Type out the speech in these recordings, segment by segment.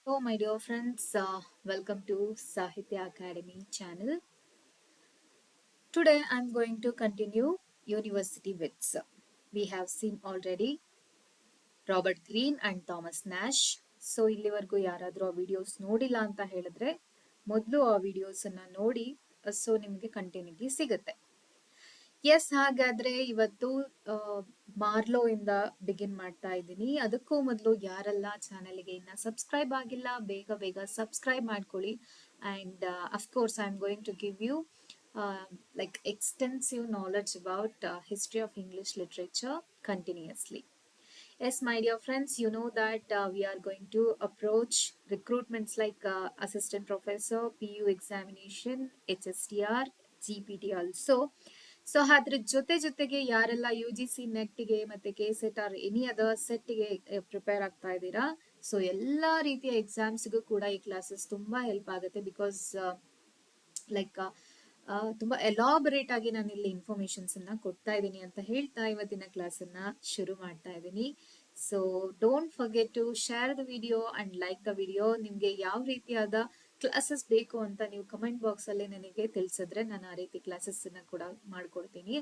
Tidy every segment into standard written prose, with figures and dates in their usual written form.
So, my dear friends, welcome to Sahitya Academy channel. Today, I'm going to continue University Wits. We have seen already Robert Greene and Thomas Nash. So ಇಲ್ಲಿವರೆಗೂ ಯಾರಾದರೂ ಆ videos ನೋಡಿಲ್ಲ ಅಂತ ಹೇಳಿದ್ರೆ ಮೊದಲು ಆ ವಿಡಿಯೋಸನ್ನು ನೋಡಿ ಸೊ ನಿಮಗೆ ಕಂಟಿನ್ಯೂಟಿ ಸಿಗುತ್ತೆ. ಎಸ್, ಹಾಗಾದ್ರೆ ಇವತ್ತು ಮಾರ್ಲೋ ಇಂದ ಬಿಗಿನ್ ಮಾಡ್ತಾ ಇದ್ದೀನಿ. ಅದಕ್ಕೂ ಮೊದಲು ಯಾರೆಲ್ಲ ಚಾನೆಲ್ಗೆ ಇನ್ನ ಸಬ್ಸ್ಕ್ರೈಬ್ ಆಗಿಲ್ಲ ಬೇಗ ಬೇಗ ಸಬ್ಸ್ಕ್ರೈಬ್ ಮಾಡ್ಕೊಳ್ಳಿ. And of course I am going to give you like extensive knowledge about history of English literature continuously. Yes, my dear friends, you know that we are going to approach recruitments like assistant professor, PU examination, HSTR, GPT also. So ಅದ್ರ ಜೊತೆಗೆ ಯಾರೆಲ್ಲ U G C ನೆಟ್ಗೆ ಮತ್ತೆ K SET or any other ಸೆಟ್ಗೆ prepare ಆಗ್ತಾ ಇದ್ದೀರಾ, so ಎಲ್ಲಾ ರೀತಿಯ ಎಕ್ಸಾಮ್ಸ್ಗೂ ಕೂಡ ಈ ಕ್ಲಾಸಸ್ ತುಂಬಾ ಹೆಲ್ಪ್ ಆಗುತ್ತೆ. ಬಿಕಾಸ್ ಲೈಕ್ ತುಂಬಾ ಎಲಾಬರೇಟ್ ಆಗಿ ನಾನು ಇಲ್ಲಿ ಇನ್ಫಾರ್ಮೇಶನ್ಸ್ ಅನ್ನ ಕೊಡ್ತಾ ಇದ್ದೀನಿ ಅಂತ ಹೇಳ್ತಾ ಇವತ್ತಿನ ಕ್ಲಾಸ್ ಅನ್ನ ಶುರು ಮಾಡ್ತಾ ಇದ್ದೀನಿ. So don't forget to share the video and like the video. ನಿಮ್ಗೆ ಯಾವ ರೀತಿಯಾದ ಕ್ಲಾಸಸ್ ಬೇಕು ಅಂತ ನೀವು ಕಮೆಂಟ್ ಬಾಕ್ಸ್ ಅಲ್ಲಿ ನನಗೆ ತಿಳಿಸಿದ್ರೆ ನಾನು ಆ ರೀತಿ ಕ್ಲಾಸಸ್ ಅನ್ನ ಕೂಡ ಮಾಡ್ಕೊಡ್ತೀನಿ.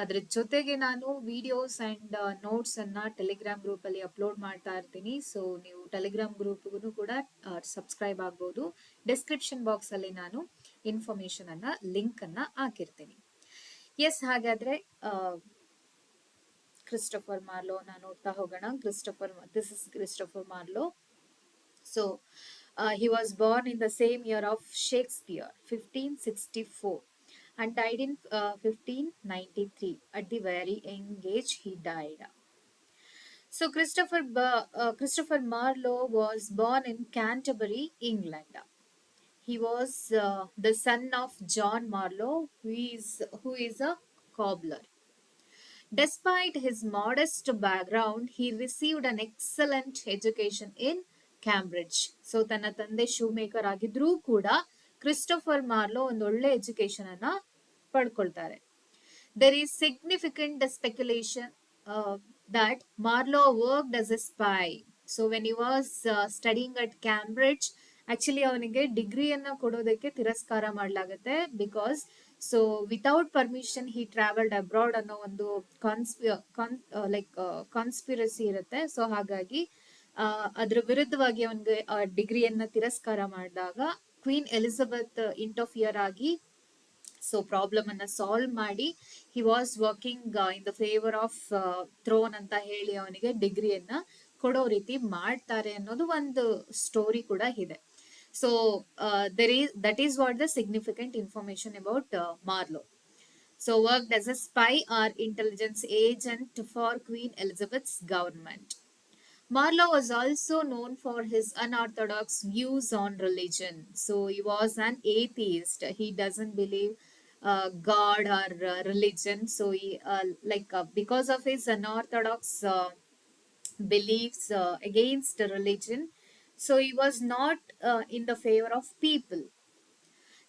ಅದ್ರ ಜೊತೆಗೆ ನಾನು ವಿಡಿಯೋಸ್ ಅಂಡ್ ನೋಟ್ಸ್ ಅನ್ನ ಟೆಲಿಗ್ರಾಮ್ ಗ್ರೂಪ್ ಅಲ್ಲಿ ಅಪ್ಲೋಡ್ ಮಾಡ್ತಾ ಇರ್ತೀನಿ. ಸೊ ನೀವು ಟೆಲಿಗ್ರಾಮ್ ಗ್ರೂಪ್ಗೂ ಕೂಡ ಸಬ್ಸ್ಕ್ರೈಬ್ ಆಗ್ಬೋದು. ಡಿಸ್ಕ್ರಿಪ್ಷನ್ ಬಾಕ್ಸ್ ಅಲ್ಲಿ ನಾನು ಇನ್ಫಾರ್ಮೇಶನ್ ಅನ್ನ ಲಿಂಕ್ ಅನ್ನ ಹಾಕಿರ್ತೀನಿ. ಎಸ್, ಹಾಗಾದ್ರೆ ಕ್ರಿಸ್ಟೋಫರ್ ಮಾರ್ಲೋನ ನೋಡ್ತಾ ಹೋಗೋಣ. This is Christopher Marlowe. So he was born in the same year of Shakespeare, 1564, and died in 1593. At the very young age, he died. So Christopher Marlowe was born in Canterbury, England. He was the son of John Marlowe, who is a cobbler. Despite his modest background, he received an excellent education in Cambridge. So ತನ್ನ ತಂದೆ shoe maker ಆಗಿದ್ರೂ ಕೂಡ Christopher ಮಾರ್ಲೋ ಒಂದು ಒಳ್ಳೆ education ಅನ್ನ ಪಡ್ಕೊಳ್ತಾರೆ. There is significant speculation that Marlowe worked as a spy. So when he was studying at Cambridge, actually ಅವನಿಗೆ ಡಿಗ್ರಿಯನ್ನ ಕೊಡೋದಕ್ಕೆ ತಿರಸ್ಕಾರ ಮಾಡಲಾಗುತ್ತೆ. Because so without permission he travelled abroad ಅನ್ನೋ ಒಂದು ಕಾನ್ಸ್ಪಿರಸಿ ಇರುತ್ತೆ. ಸೊ ಹಾಗಾಗಿ ಅದ್ರ ವಿರುದ್ಧವಾಗಿ ಅವನಿಗೆ ಡಿಗ್ರಿಯನ್ನ ತಿರಸ್ಕಾರ ಮಾಡಿದಾಗ ಕ್ವೀನ್ ಎಲಿಜಬೆತ್ ಇಂಟರ್ಫಿಯರ್ ಆಗಿ ಸೊ ಪ್ರಾಬ್ಲಮ್ ಅನ್ನ ಸಾಲ್ವ್ ಮಾಡಿ he was working in the favour of throne ಅಂತ ಹೇಳಿ ಅವನಿಗೆ ಡಿಗ್ರಿಯನ್ನ ಕೊಡೋ ರೀತಿ ಮಾಡ್ತಾರೆ ಅನ್ನೋದು ಒಂದು ಸ್ಟೋರಿ ಕೂಡ ಇದೆ. So that is what the significant information about Marlowe. So worked as a spy or intelligence agent for Queen Elizabeth's government. Marlowe was also known for his unorthodox views on religion. So he was an atheist. He doesn't believe God or religion. So he because of his unorthodox beliefs against religion, so he was not in the favor of people.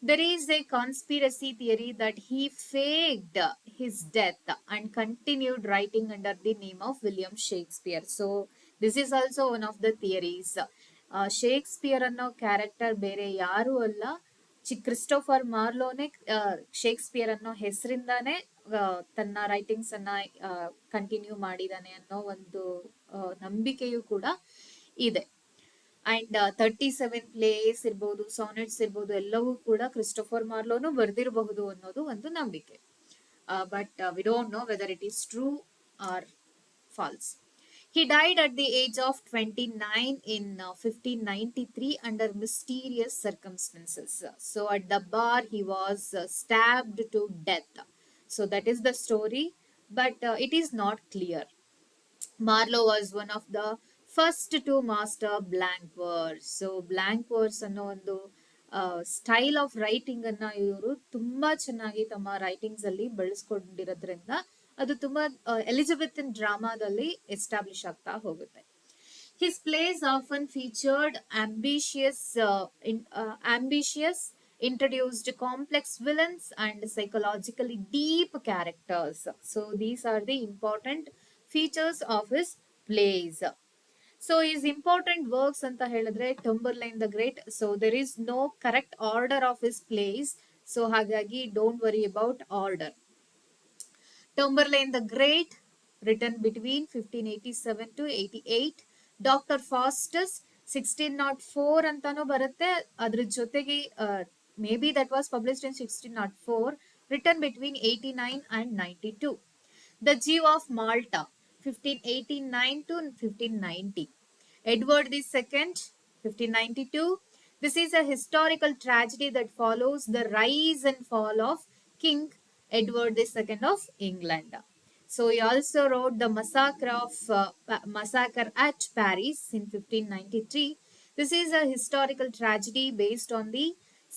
There is a conspiracy theory that he faked his death and continued writing under the name of William Shakespeare. So this is also one of the theories. Shakespeare ಅನ್ನೋ character ಬೇರೆ ಯಾರು ಅಲ್ಲ, Christopher ಮಾರ್ಲೋನೆ Shakespeare ಅನ್ನೋ ಹೆಸರಿಂದಾನೇ ತನ್ನ writings ಅನ್ನ continue ಮಾಡಿದಾನೆ ಅನ್ನೋ ಒಂದು ನಂಬಿಕೆಯೂ ಕೂಡ ಇದೆ. ಅಂಡ್ 37 ಪ್ಲೇಸ್ ಇರ್ಬೋದು, ಸಾನೆಟ್ಸ್ ಇರ್ಬೋದು, ಎಲ್ಲವೂ ಕೂಡ ಕ್ರಿಸ್ಟೋಫರ್ ಮಾರ್ಲೋನು ಬರೆದಿರಬಹುದು ಅನ್ನೋದು ಒಂದು ನಂಬಿಕೆ. But we don't know whether it is true or false. He died at the age of 29 in 1593 under mysterious circumstances. So at the bar he was stabbed to death. So that is the story, but it is not clear. Marlowe was one of the first to master blank verse. So blank verse ಅನ್ನೋ ಒಂದು style of writing ಅನ್ನ ಇವರು ತುಂಬಾ ಚೆನ್ನಾಗಿ ತಮ್ಮ writings ಅಲ್ಲಿ ಬೆಳೆಸ್ಕೊಂಡಿರೋದ್ರಿಂದ ಅದು ತುಂಬಾ ಎಲಿಜಬೆಥನ್ ಡ್ರಾಮಾದಲ್ಲಿ ಎಸ್ಟಾಬ್ಲಿಷ್ ಆಗ್ತಾ ಹೋಗುತ್ತೆ. His plays often featured ambitious, introduced complex villains and psychologically deep characters. So these are the important features of his plays. So his important works ಅಂತ ಹೇಳಿದ್ರೆ Tamburlaine the Great. So there is no correct order of his plays. So ಹಾಗಾಗಿ don't worry about order. Tomberlane the Great, written between 1587 to 88. Dr. Faustus 1604 ಅಂತಾನು ಬರುತ್ತೆ. ಅದ್ರ ಜೊತೆಗೆ may be that was published in 1604, written between 89 and 92. The Jew of Malta 1589 to 1590. Edward II 1592. This is a historical tragedy that follows the rise and fall of King Edward II of England. So he also wrote the massacre at Paris in 1593. This is a historical tragedy based on the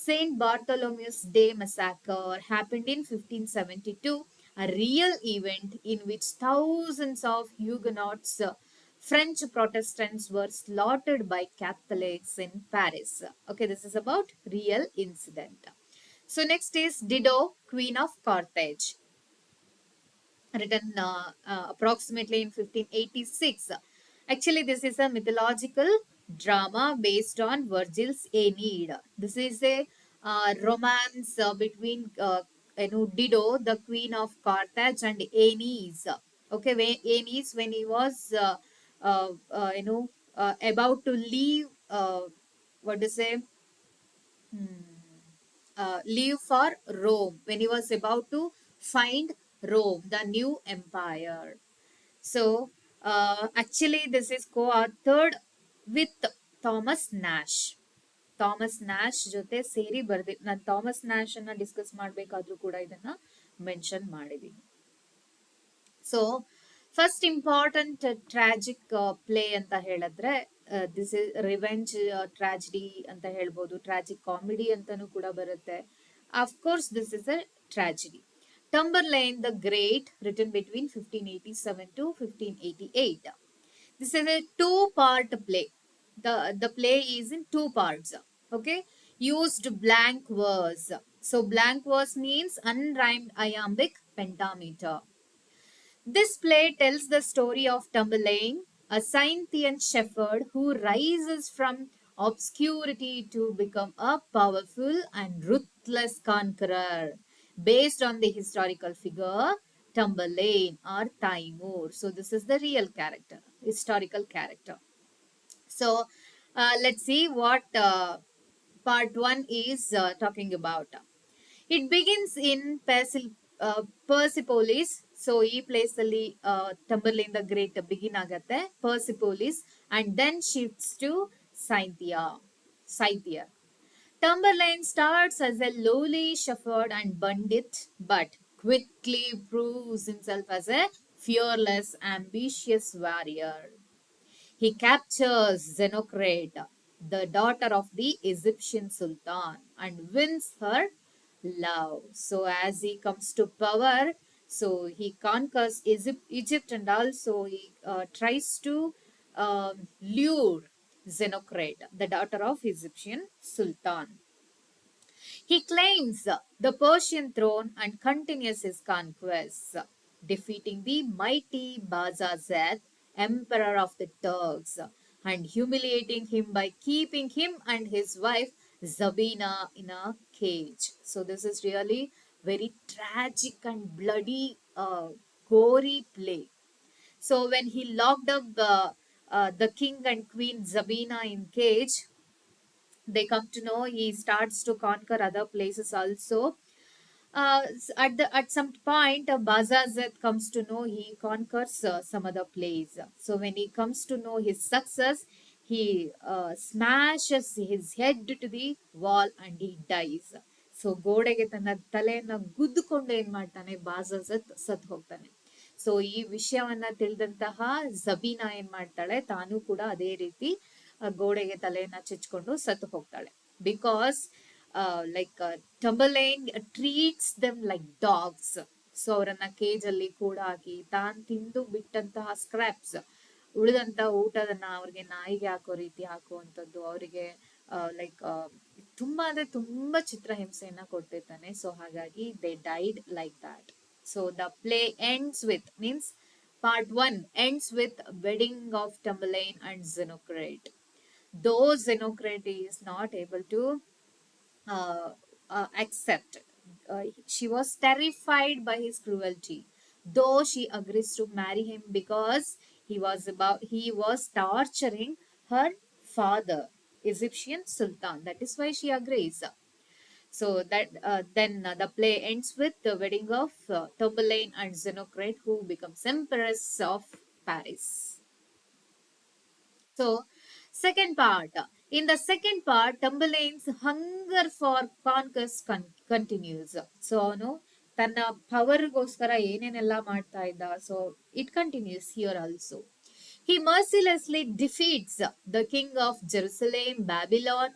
Saint Bartholomew's Day massacre, happened in 1572, a real event in which thousands of Huguenots, French Protestants, were slaughtered by Catholics in Paris. Okay, this is about real incident. So next is Dido, Queen of Carthage, written approximately in 1586. Actually, this is a mythological drama based on Virgil's Aeneid. This is a romance between Dido, the queen of Carthage, and Aeneas. Okay, Aeneas, when he was about to leave, what to say? Leave for Rome, when he was about to find Rome, the new empire. So, actually, this is co-authored with Thomas Nash. Thomas Nash ಜೊತೆ ಸೇರಿ ಬರ್ದಿ. ನಾನು Thomas Nash ಅನ್ನ discuss ಮಾಡ್ಬೇಕಾದ್ರೂ ಕೂಡ ಇದನ್ನ mention ಮಾಡಿದೀನಿ. So first important tragic play ಅಂತ ಹೇಳಿದ್ರೆ ದಿಸ್ ಇಸ್ ರಿವೆಂಜ್ ಟ್ರಾಜಿಡಿ ಅಂತ ಹೇಳ್ಬೋದು, ಟ್ರಾಜಿಕ್ ಕಾಮಿಡಿ ಅಂತಾನು ಕೂಡ ಬರುತ್ತೆ. Of course this is a tragedy. Tamburlaine the Great, written between 1587 to 1588. This is a two-part play. The play is in two parts. Okay, used blank verse. So blank verse means unrhymed iambic pentameter. This play tells the story of Tamburlaine, a Scythian shepherd who rises from obscurity to become a powerful and ruthless conqueror, based on the historical figure Tamburlaine or Taimur. So this is the real character, historical character. So let's see what part 1 is talking about. It begins in Persepolis. So ಈ place ಅಲ್ಲಿ Tamburlaine the Great begin ಆಗತ್ತೆ, Persepolis, and then shifts to Scythia. Tamburlaine starts as a lowly shepherd and bandit, but quickly proves himself as a fearless, ambitious warrior. He captures Zenocrate, the daughter of the Egyptian Sultan, and wins her love. So as he comes to power, so he conquers Egypt, and also he tries to lure Zenocrate, the daughter of Egyptian Sultan. He claims the Persian throne and continues his conquests, defeating the mighty Bajazet, emperor of the Turks, and humiliating him by keeping him and his wife Zabina in a cage. So this is really very tragic and bloody, gory play. So when he locked up the king and queen Zabina in cage, they come to know he starts to conquer other places also. At some point, Bazazet comes to know he conquers some other place. So when he comes to know his success, he smashes his head to the wall and he dies. So ಗೋಡೆಗೆ ತನ್ನ ತಲೆಯನ್ನ ಗುದ್ದುಕೊಂಡು ಏನ್ ಮಾಡ್ತಾನೆ, ಬಾಜಾಜತ್ ಸತ್ ಹೋಗ್ತಾನೆ. So ಈ ವಿಷಯವನ್ನ ತಿಳಿದಂತಹ ಜಬೀನಾ ಏನ್ ಮಾಡ್ತಾಳೆ, ತಾನು ಕೂಡ ಅದೇ ರೀತಿ ಗೋಡೆಗೆ ತಲೆಯನ್ನ ಚುಚ್ಕೊಂಡು ಸತ್ತು ಹೋಗ್ತಾಳೆ. Because Tamburlaine treats them like dogs. So ಅವರನ್ನ ಕೇಜ್ ಅಲ್ಲಿ ಕೂಡ ಹಾಕಿ ತಾನು ತಿಂದು ಬಿಟ್ಟಂತಹ ಸ್ಕ್ರಾಪ್ಸ್, ಉಳಿದಂತ ಊಟದನ್ನ ಅವ್ರಿಗೆ ನಾಯಿಗೆ ಹಾಕೋ ರೀತಿ ಹಾಕುವಂಥದ್ದು, ಅವರಿಗೆ ತುಂಬಾ ಅಂದ್ರೆ ತುಂಬಾ ಚಿತ್ರಹಿಂಸೆಯನ್ನ ಕೊಡ್ತಿರ್ತಾನೆ. ಸೊ ಹಾಗಾಗಿ they died like that. So the play ends with means Part 1 ends with wedding of Tamburlaine and Xenocrate. Though Xenocrate is not able to accept. She was terrified by his cruelty, though she agrees to marry him because he was torturing her father, Egyptian Sultan. That is why she agrees. So that then the play ends with the wedding of Tamburlaine and Xenocrate, who becomes empress of Paris. So, second part. In the second part, Tamburlaine's hunger for conquest continues. So, ಅವನು ತನ್ನ ಪವರ್ಗೋಸ್ಕರ ಏನೇನೆಲ್ಲ ಮಾಡ್ತಾ ಇದ್ದ. So, it continues here also. He mercilessly defeats the king of Jerusalem, Babylon,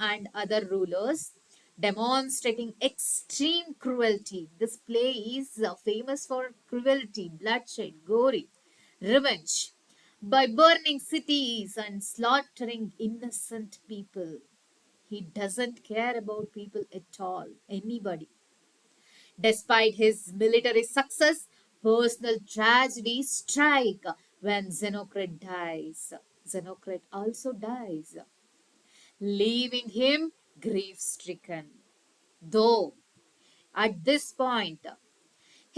and other rulers, demonstrating extreme cruelty. This play is famous for cruelty, bloodshed, gory revenge by burning cities and slaughtering innocent people. He doesn't care about people at all, anybody. Despite his military success, personal tragedies strike when Xenocrate dies. Xenocrate also dies, leaving him grief stricken. Though, at this point,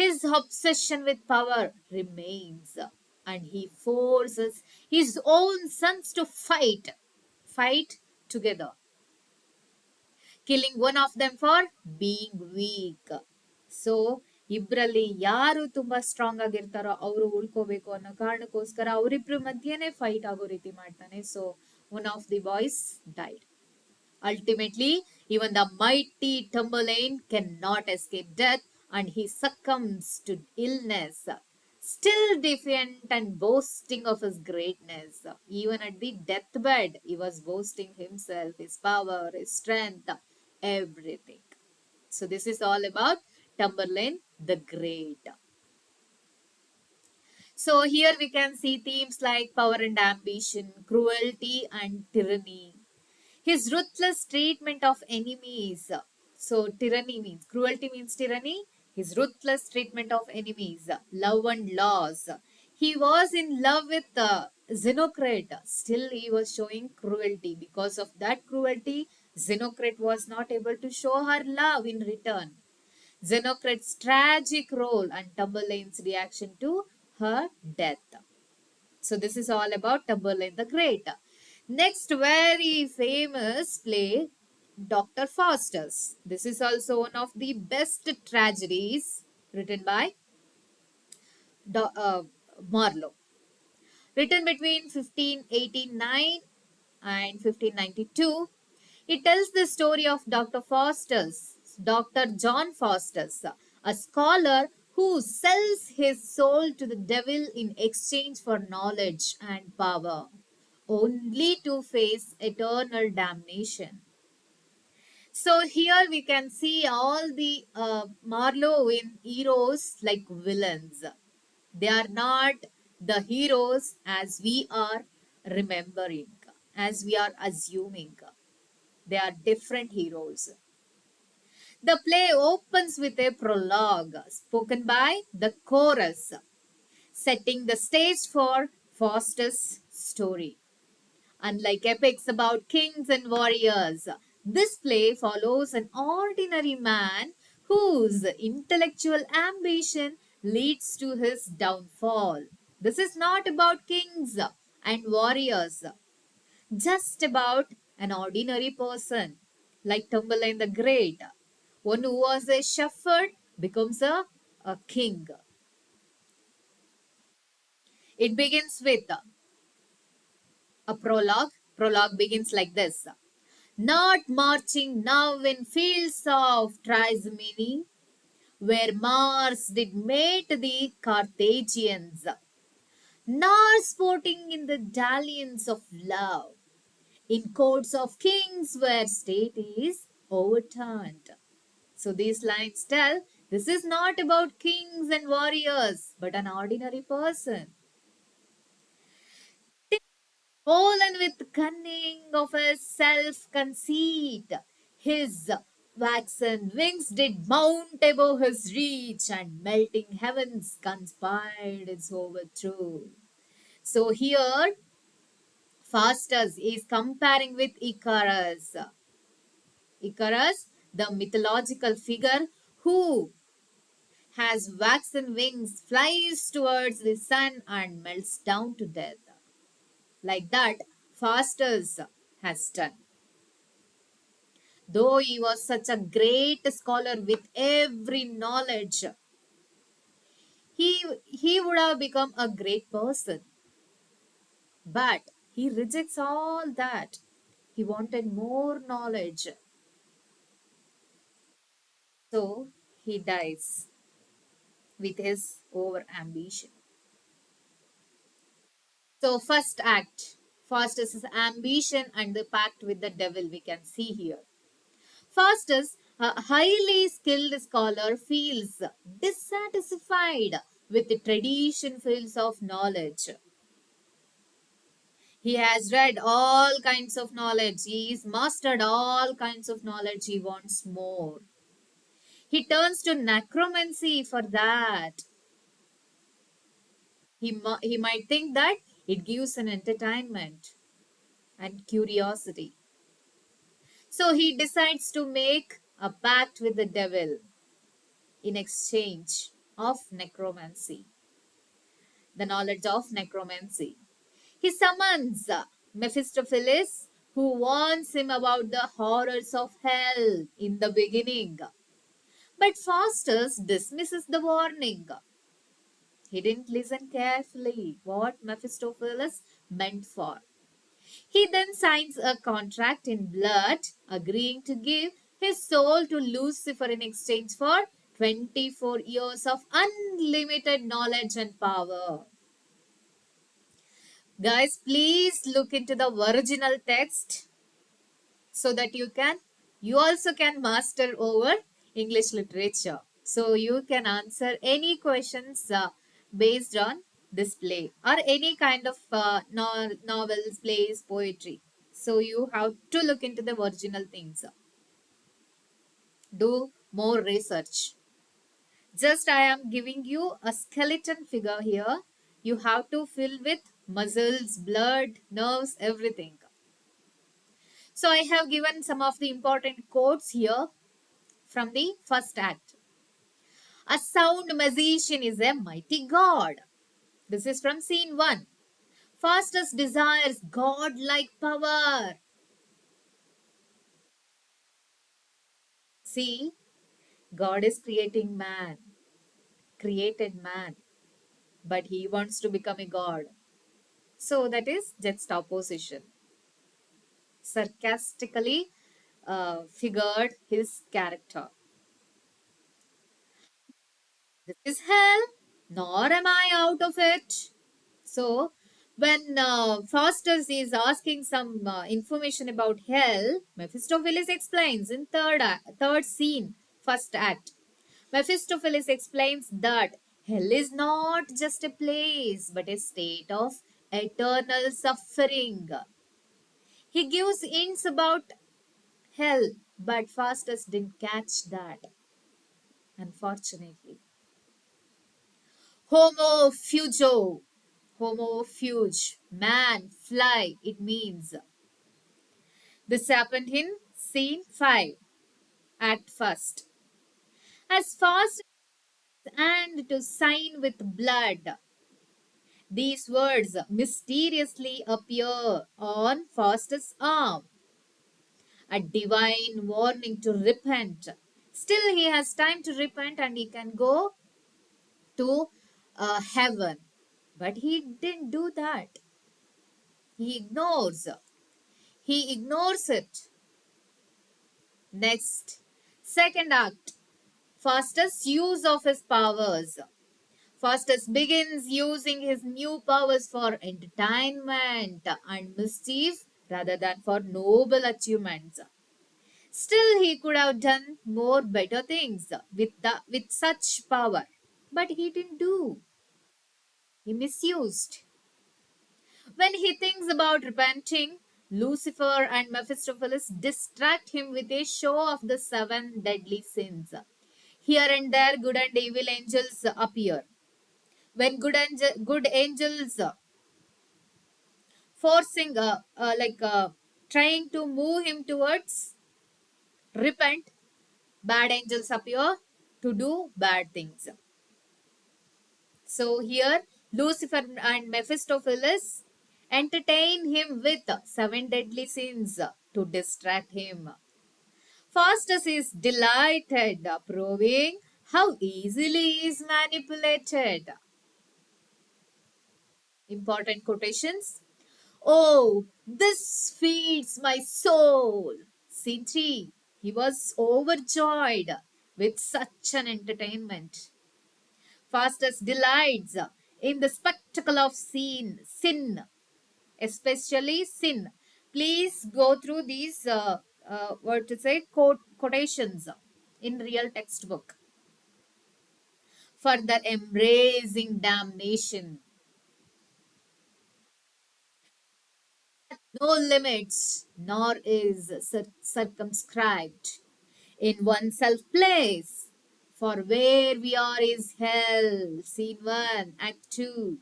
his obsession with power remains, and he forces his own sons to fight together, killing one of them for being weak. So ಇಬ್ರಲ್ಲಿ ಯಾರು ತುಂಬಾ strong ಆಗಿರ್ತಾರೋ ಅವರು ಉಳ್ಕೋಬೇಕು ಅನ್ನೋ ಕಾರಣಕ್ಕೋಸ್ಕರ ಅವರಿಬ್ರು ಮಧ್ಯೆನೆ fight ಆಗೋ ರೀತಿ ಮಾಡ್ತಾನೆ. So one of the boys died. Ultimately, even the mighty Tamburlaine cannot escape death and he succumbs to illness, still defiant and boasting of his greatness. Even at the deathbed, he was boasting himself, his power, his strength, everything. So, this is all about Tamburlaine the Great. So, here we can see themes like power and ambition, cruelty and tyranny, his ruthless treatment of enemies. So, tyranny means cruelty means tyranny. His ruthless treatment of enemies, love and loss. He was in love with Xenocrate. Still, he was showing cruelty. Because of that cruelty, Xenocrate was not able to show her love in return. Xenocrate's tragic role and Tamburlaine's reaction to her death. So this is all about Tamburlaine the Great. Next very famous play, Dr. Faustus. This is also one of the best tragedies written by Marlowe. Written between 1589 and 1592, it tells the story of Dr. Faustus, Dr. John Faustus, a scholar who sells his soul to the devil in exchange for knowledge and power, only to face eternal damnation. So here we can see all the Marlowean heroes like villains. They are not the heroes as we are remembering, as we are assuming. They are different heroes. The play opens with a prologue spoken by the chorus, setting the stage for Faustus' story. Unlike epics about kings and warriors, this play follows an ordinary man whose intellectual ambition leads to his downfall. This is not about kings and warriors, just about an ordinary person like Tamburlaine the Great. One who was a shepherd becomes a king. It begins with a prologue. Prologue begins like this. Not marching now in fields of Trismene, where Mars did mate the Carthaginians, nor sporting in the dalliance of love, in courts of kings where state is overturned. So these lines tell this is not about kings and warriors, but an ordinary person. Fallen with cunning of his self conceit, his Waxen wings did mount above his reach, and melting heavens conspired its overthrow. So here, Faustus is comparing with Icarus. Icarus, the mythological figure who has waxen wings, flies towards the sun, and melts down to death. Like that, Faustus has done. Though he was such a great scholar with every knowledge, he would have become a great person. But he rejects all that. He wanted more knowledge. So he dies with his over ambition. So first act, Faustus' ambition and the pact with the devil we can see here. Faustus, a highly skilled scholar, feels dissatisfied with the tradition fields of knowledge. He has read all kinds of knowledge. He's mastered all kinds of knowledge. He wants more. He turns to necromancy for that. He might think that it gives an entertainment and curiosity. So he decides to make a pact with the devil in exchange of necromancy, the knowledge of necromancy. He summons Mephistopheles, who warns him about the horrors of hell in the beginning. But Faustus dismisses the warning. He didn't listen carefully what Mephistopheles meant for. He then signs a contract in blood, agreeing to give his soul to Lucifer in exchange for 24 years of unlimited knowledge and power. Guys, please look into the original text so that you also can master over English literature. So you can answer any questions based on this play or any kind of novels, plays, poetry. So you have to look into the original things. Do more research. Just I am giving you a skeleton figure here. You have to fill with muscles, blood, nerves, everything. So I have given some of the important quotes here from the first act. A sound musician is a mighty god. This is from scene 1. Faustus desires god-like power. See, God is created man, but he wants to become a god. So that is juxtaposition. Sarcastically figured his character. This is hell, nor am I out of it. So, when Faustus is asking some information about hell, Mephistopheles explains in third scene, first act. Mephistopheles explains that hell is not just a place, but a state of eternal suffering. He gives hints about hell, but Faustus didn't catch that, unfortunately. Homo fugo. Homo fuge. Man, fly, it means. This happened in scene 5, act first. As fast and to sign with blood. These words mysteriously appear on Faustus' arm, a divine warning to repent. Still, he has time to repent and he can go to heaven. But he didn't do that. He ignores. He ignores it. Next, second act. Faustus' use of his powers. Faustus begins using his new powers for entertainment and mischief rather than for noble achievements. Still, he could have done more better things with such power, but he didn't do. He misused. When he thinks about repenting, Lucifer and Mephistopheles distract him with a show of the seven deadly sins. Here and there, good and evil angels appear. When good angels forcing, trying to move him towards repent, bad angels appear to do bad things. So here, Lucifer and Mephistopheles entertain him with seven deadly sins to distract him. Faustus is delighted, proving how easily he is manipulated. Important quotations. Oh, this feeds my soul. Scene 3. He was overjoyed with such an entertainment. Faustus delights in the spectacle of sin, especially sin. Please go through these quotations in real textbook. Further embracing damnation. No limits, nor is circumscribed in oneself place. For where we are is hell. Scene 1, Act 2.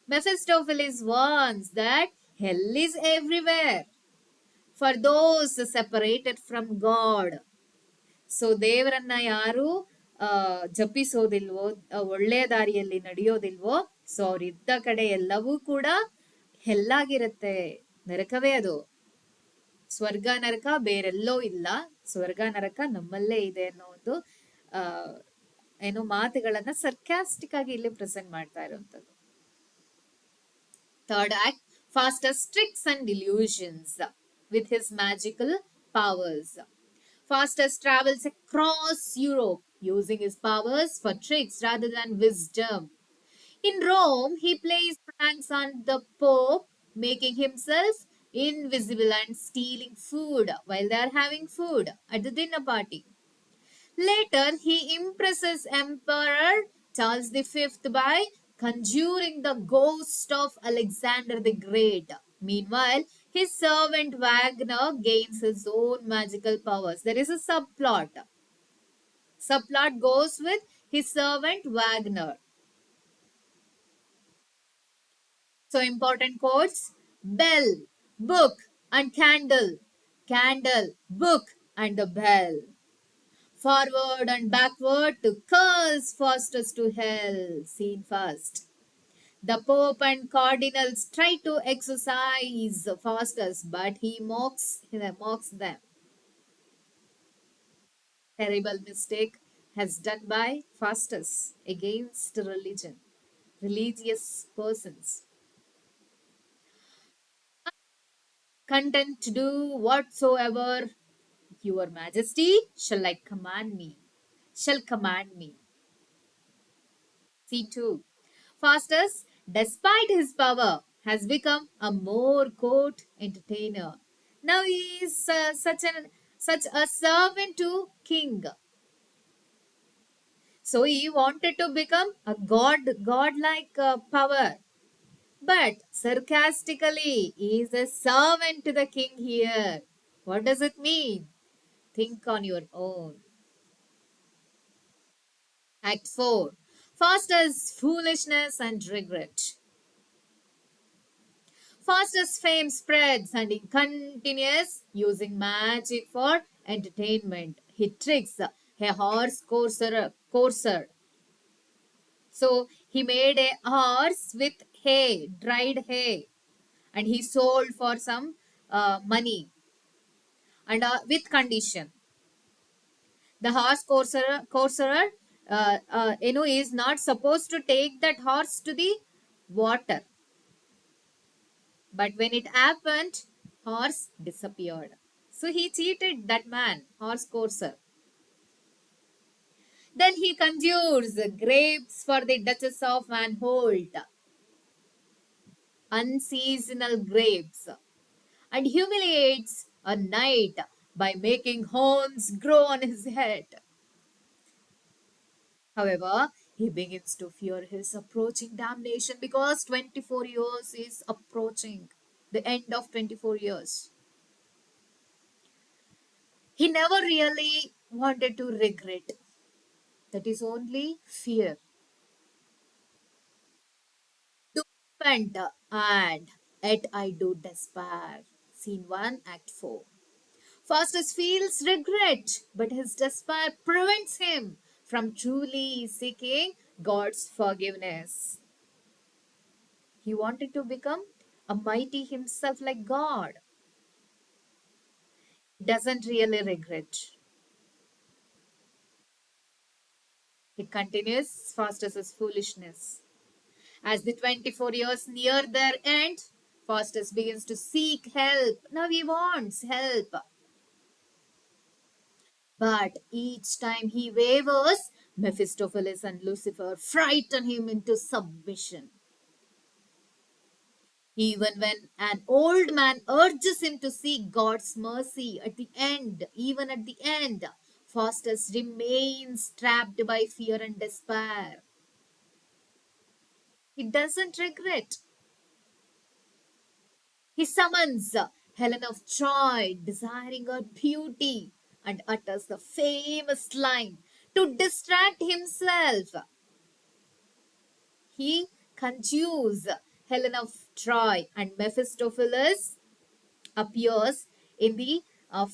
Mephistopheles warns that hell is everywhere for those separated from God. So ದೇವರನ್ನ ಯಾರು ಜಪಿಸೋದಿಲ್ವೋ, ಒಳ್ಳೆಯ ದಾರಿಯಲ್ಲಿ ನಡೆಯೋದಿಲ್ವೋ, so ಅವ್ರಿದ್ದ ಕಡೆ ಎಲ್ಲವೂ ಕೂಡ ಹೆಲ್ಲಾಗಿರುತ್ತೆ, ನರಕವೇ ಅದು. ಸ್ವರ್ಗ ನರಕ ಬೇರೆಲ್ಲೋ ಇಲ್ಲ, ಸ್ವರ್ಗ ನರಕ ನಮ್ಮಲ್ಲೇ ಇದೆ ಅನ್ನೋ ಒಂದು ಆ ಏನು ಮಾತುಗಳನ್ನ ಸರ್ಕ್ಯಾಸ್ಟಿಕ್ ಆಗಿ ಇಲ್ಲಿ ಪ್ರೆಸೆಂಟ್ ಮಾಡ್ತಾ ಇರುವಂತದ್ದು. Third act, Faustus tricks and delusions with his magical powers. Faustus travels across Europe using his powers for tricks rather than wisdom. In Rome, he plays pranks on the Pope, making himself invisible and stealing food while they are having food at the dinner party. Later, he impresses Emperor Charles V by conjuring the ghost of Alexander the Great. Meanwhile, his servant Wagner gains his own magical powers. There is a subplot. Subplot goes with his servant Wagner. So, important quotes: bell, book, and candle. Candle, book, and the bell. Forward and backward to curse Faustus to hell. Scene first. The Pope and cardinals try to exorcise Faustus, but he mocks them. Terrible mistake has done by Faustus against religion, religious persons. Content to do whatsoever your majesty shall command me. C2. Faustus, despite his power, has become a more court entertainer. Now he is such a servant to king. So he wanted to become a godlike power. But sarcastically, he is a servant to the king here. What does it mean? Think on your own. Act 4. Faustus' foolishness and regret. Faustus' fame spreads and he continues using magic for entertainment. He tricks a horse courser. So he made a horse with hay, dried hay, and he sold for some money and with condition. The horse courser is not supposed to take that horse to the water. But when it happened, horse disappeared. So he cheated that man, horse courser. Then he conjures grapes for the Duchess of Anhalt, unseasonal grapes, and humiliates a knight by making horns grow on his head. However, he begins to fear his approaching damnation because 24 years is approaching. the end of 24 years. He never really wanted to regret. That is only fear. To repent and yet I do despair. Scene 1, Act 4. Faustus feels regret, but his despair prevents him from truly seeking God's forgiveness. He wanted to become a mighty himself like God. He doesn't really regret. He continues Faustus's foolishness. As the 24 years near their end, Faustus begins to seek help. Now he wants help. But each time he wavers, Mephistopheles and Lucifer frighten him into submission. Even when an old man urges him to seek God's mercy at the end, even at the end, Faustus remains trapped by fear and despair. He doesn't regret. He summons Helen of Troy, desiring her beauty, and utters the famous line to distract himself. He conjures Helen of Troy, and Mephistopheles appears in the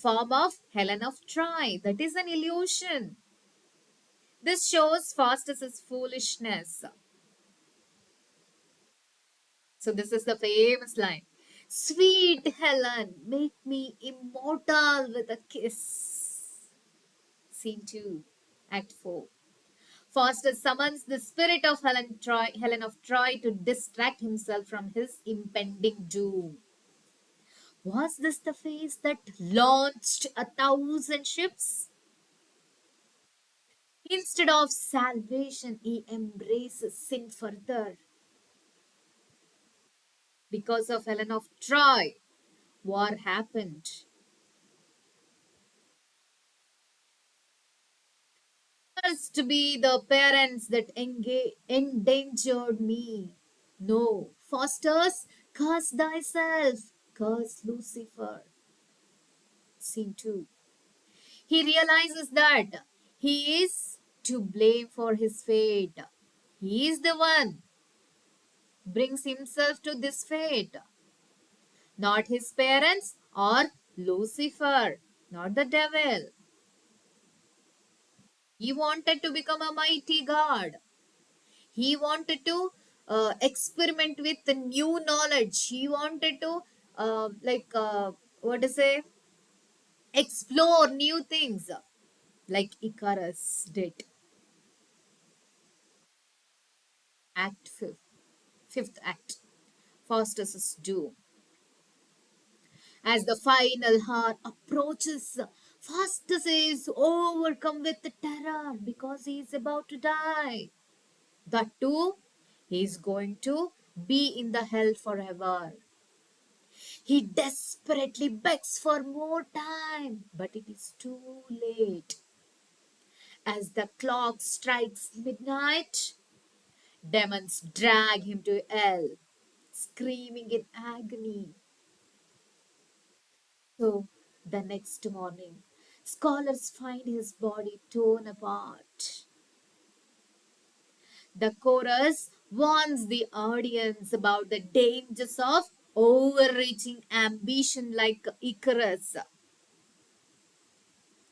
form of Helen of Troy. That is an illusion. This shows Faustus's foolishness. So this is the famous line. Sweet Helen, make me immortal with a kiss. Scene 2, Act 4. Faustus summons the spirit of Helen of Troy to distract himself from his impending doom. Was this the phase that launched 1,000 ships? Instead of salvation, he embraces sin further. Because of Helen of Troy, war happened. Must be the parents that endangered me. No, Faustus, curse thyself, curse Lucifer. Scene 2. He realizes that he is to blame for his fate. He is the one brings himself to this fate, not his parents or Lucifer, not the devil. He wanted to become a mighty god. He wanted to experiment with the new knowledge. He wanted to what to say, explore new things like Icarus did. Act fifth act. Faustus' doom. As the final hour approaches, Faustus is overcome with terror because he is about to die. That too, he is going to be in the hell forever. He desperately begs for more time, but it is too late. As the clock strikes midnight, demons drag him to hell, screaming in agony. So, the next morning, scholars find his body torn apart. The chorus warns the audience about the dangers of overreaching ambition like Icarus,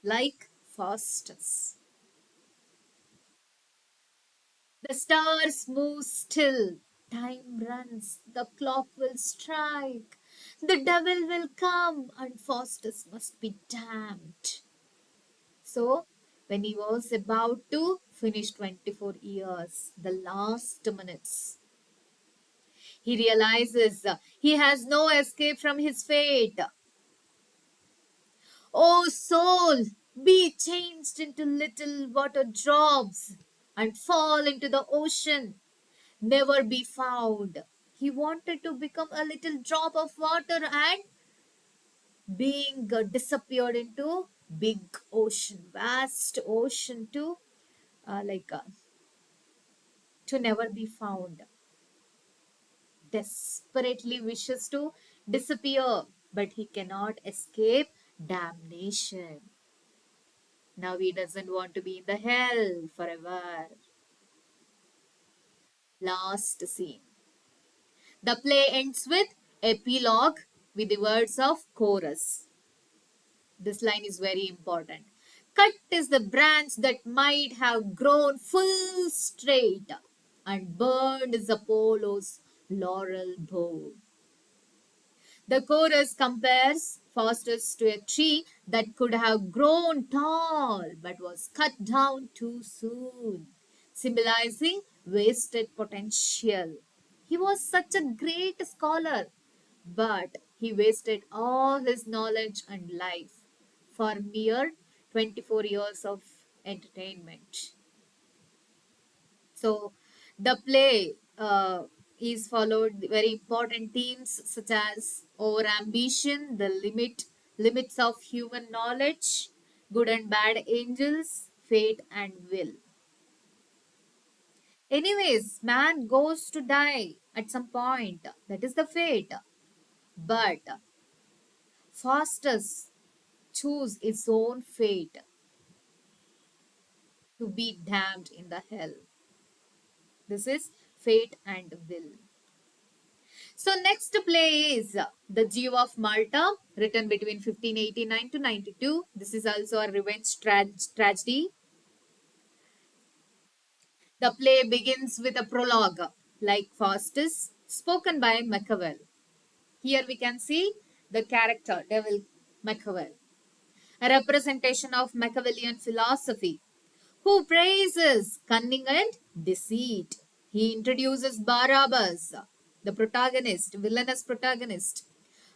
like Faustus. The stars move still. Time runs. The clock will strike. The devil will come, and Faustus must be damned. So, when he was about to finish 24 years, the last minutes, he realizes he has no escape from his fate. O soul, be changed into little water drops and fall into the ocean, never be found. He wanted to become a little drop of water and being disappeared into big ocean, vast ocean to never be found. Desperately wishes to disappear, but he cannot escape damnation. Now he doesn't want to be in the hell forever. Last scene. The play ends with epilogue with the words of chorus. This line is very important. Cut is the branch that might have grown full straight, and burned is Apollo's laurel bough. The chorus compares Faustus to a tree that could have grown tall but was cut down too soon, symbolizing wasted potential. He was such a great scholar, but he wasted all his knowledge and life for mere 24 years of entertainment. So the play is followed very important themes such as over ambition, the limits of human knowledge, good and bad angels, fate and will. Anyways, man goes to die at some point. That is the fate. But Faustus choose his own fate to be damned in the hell. This is fate and will. So next play is The Jew of Malta, written between 1589 to 92. This is also a revenge tragedy. The play begins with a prologue, like Faustus, spoken by Machiavel. Here we can see the character, Devil Machiavel, a representation of Machiavellian philosophy, who praises cunning and deceit. He introduces Barabbas, the protagonist, villainous protagonist,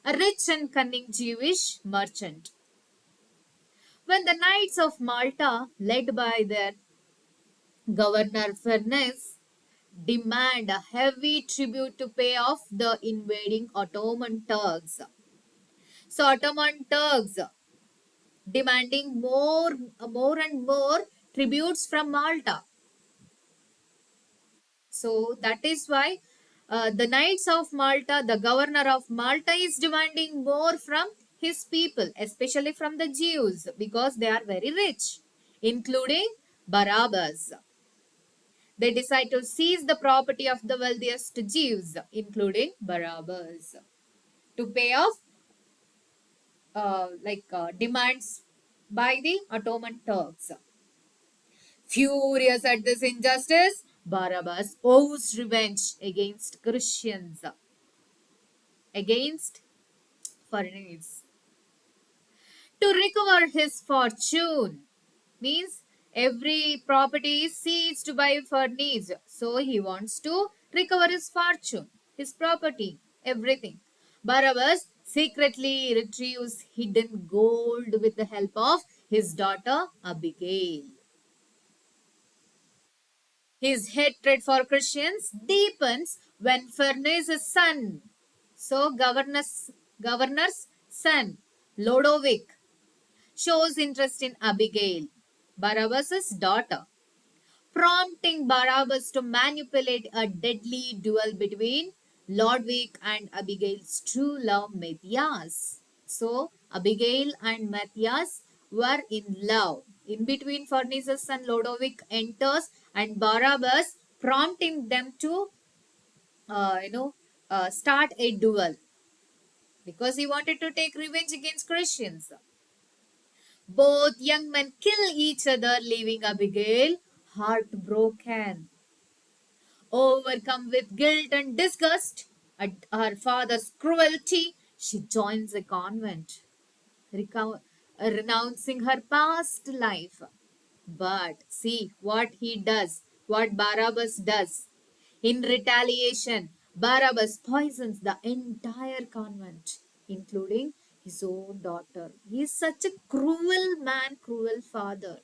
a rich and cunning Jewish merchant. When the Knights of Malta, led by their governor Furness, demand a heavy tribute to pay off the invading Ottoman Turks. So Ottoman Turks demanding more and more tributes from Malta. So that is why the Knights of Malta, the governor of Malta, is demanding more from his people, especially from the Jews, because they are very rich, including Barabbas. They decide to seize the property of the wealthiest Jews, including Barabbas, to pay off demands by the Ottoman Turks. Furious at this injustice, Barabbas vows revenge against Christians, against foreigners, to recover his fortune. Means every property is seized by Furniss, so he wants to recover his fortune, his property, everything. Barabbas secretly retrieves hidden gold with the help of his daughter Abigail. His hatred for Christians deepens when Furness's son, so governor's son, Lodovic, shows interest in Abigail, Barabbas' daughter, prompting Barabbas to manipulate a deadly duel between Lodwig and Abigail's true love, Matthias. So, Abigail and Matthias were in love. In between, Furness's son Lodovic enters and Barabbas, prompting them to, start a duel because he wanted to take revenge against Christians. Both young men kill each other, leaving Abigail heartbroken. Overcome with guilt and disgust at her father's cruelty, she joins a convent, renouncing her past life. But see what he does, what Barabbas does. In retaliation, Barabbas poisons the entire convent, including his own daughter. He is such a cruel man, cruel father.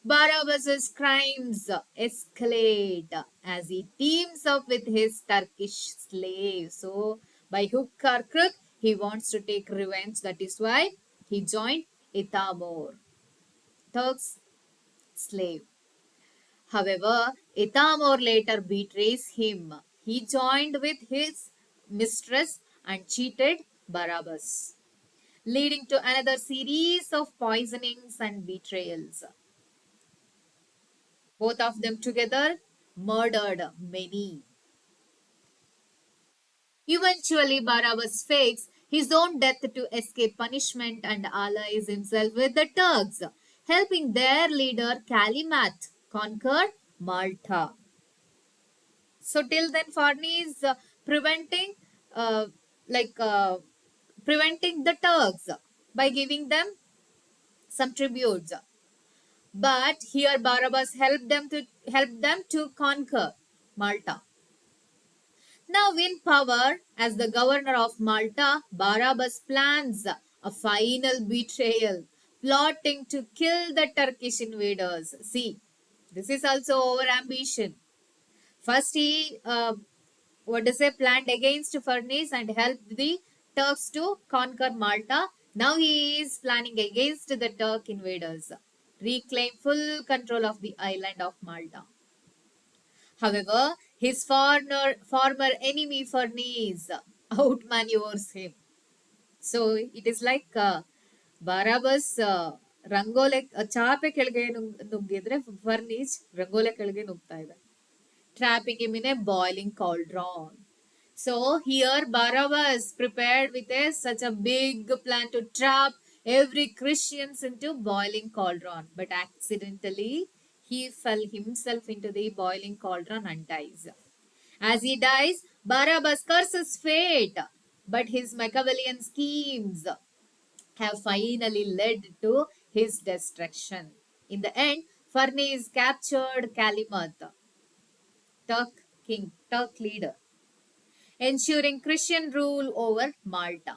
Barabbas' crimes escalate as he teams up with his Turkish slave. So, by hook or crook, he wants to take revenge. That is why he joined Ithamor, Turk's slave. However, Ithamor later betrays him. He joined with his mistress and cheated Barabbas, leading to another series of poisonings and betrayals. Both of them together murdered many. Eventually, Barabbas fakes his own death to escape punishment and allies himself with the Turks, helping their leader Kalimat conquer Malta. So till then, Farni is preventing, uh, like uh, preventing the Turks by giving them some tributes. But here Barabbas helped them to conquer Malta. Now in power as the governor of Malta, Barabbas plans a final betrayal, plotting to kill the Turkish invaders. See, this is also over ambition. First, he planned against Furnace and helped the Turks to conquer Malta. Now he is planning against the Turk invaders, reclaim full control of the island of Malta. However, his former enemy Furnace outmaneuvers him. So it is like Barabbas ರಂಗೋಲೆ ಚಾಪೆ ಕೆಳಗೆ ನುಗ್ಗಿದ್ರೆ ಫರ್ನೀಸ್ ರಂಗೋಲೆ ಕೆಳಗೆ ನುಗ್ತಾ ಇದೆ, trapping him in a boiling cauldron. So here Barabbas prepared with such a big plan to trap every Christians into boiling cauldron, but accidentally he fell himself into the boiling cauldron and dies. As he dies, Barabbas curses fate, but his Machiavellian schemes have finally led to his destruction. In the end, Farnese captured Kalimat, Turk leader, ensuring Christian rule over Malta.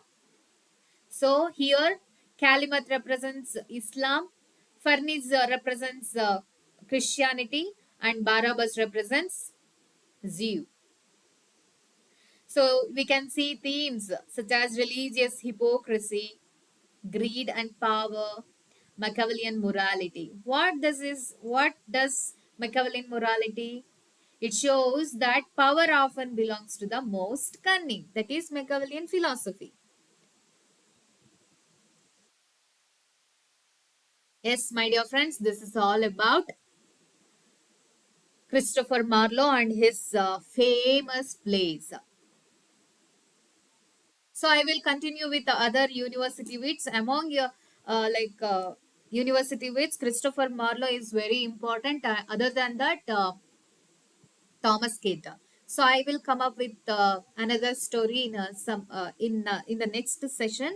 So here, Kalimat represents Islam, Farnese represents Christianity, and Barabbas represents Zeus. So we can see themes such as religious hypocrisy, greed and power, Machiavellian morality. What does Machiavellian morality? It shows that power often belongs to the most cunning. That is Machiavellian philosophy. Yes, my dear friends, this is all about Christopher Marlowe and his famous plays. So I will continue with the other university wits. Among your university wits, Christopher Marlowe is very important. Other than that, Thomas Keter. So I will come up with another story in the next session.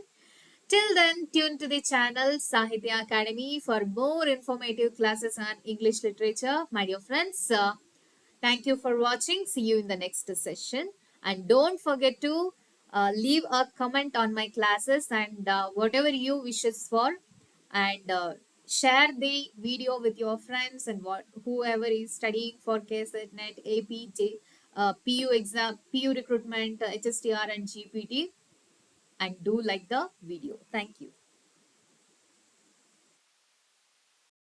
Till then, tune to the channel Sahitya Academy for more informative classes on English literature. My dear friends, thank you for watching. See you in the next session. And don't forget to leave a comment on my classes and whatever you wishes for. And share the video with your friends and whoever is studying for KSET, NET, APJ, PU exam, PU recruitment, HSTR and GPT, and do like the video. Thank you.